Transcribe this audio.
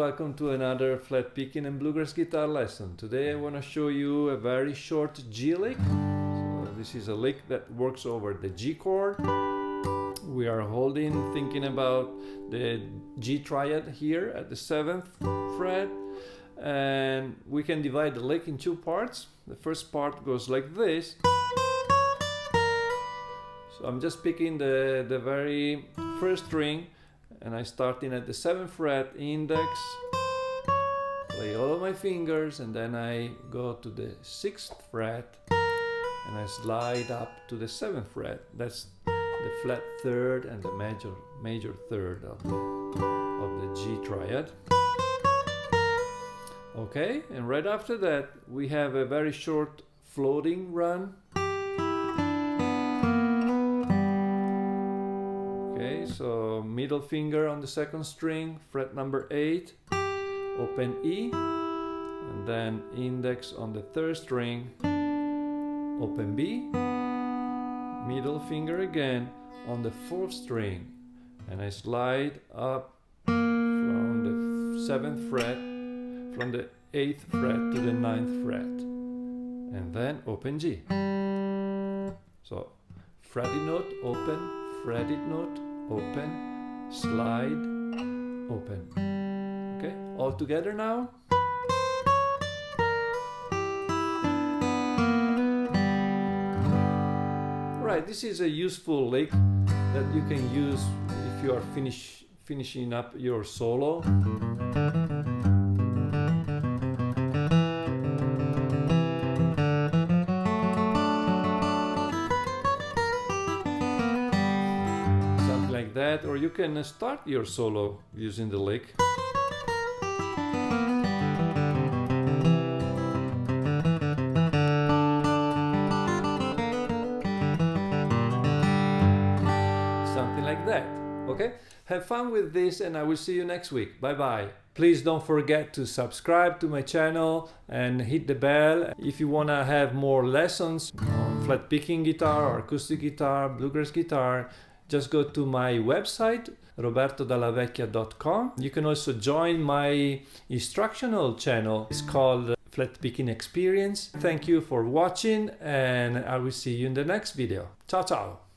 welcome to another flat picking and bluegrass guitar lesson. Today I want to show you a very short G lick. So this is a lick that works over the G chord. We are holding, thinking about the G triad here at the 7th fret, and we can divide the lick in two parts. The first part goes like this. So I'm just picking the very first string, and I starting at the 7th fret, index, play all of my fingers, and then I go to the 6th fret and I slide up to the 7th fret. That's the flat third and the major third of the G triad. Okay, and right after that we have a very short floating run. Okay, so middle finger on the 2nd string, fret number 8, open E, and then index on the 3rd string, open B, middle finger again on the 4th string, and I slide up from the 7th fret, from the 8th fret to the 9th fret, and then open G. So fretted note, open, fretted note, open, slide, open. Okay, all together now. Right, this is a useful lick that you can use if you are finishing up your solo. Like that, or you can start your solo using the lick. Something like that. Okay? Have fun with this, and I will see you next week. Bye bye. Please don't forget to subscribe to my channel and hit the bell if you want to have more lessons on flat picking guitar or acoustic guitar, bluegrass guitar. Just go to my website, robertodallavecchia.com. You can also join my instructional channel. It's called Flat Picking Experience. Thank you for watching, and I will see you in the next video. Ciao, ciao.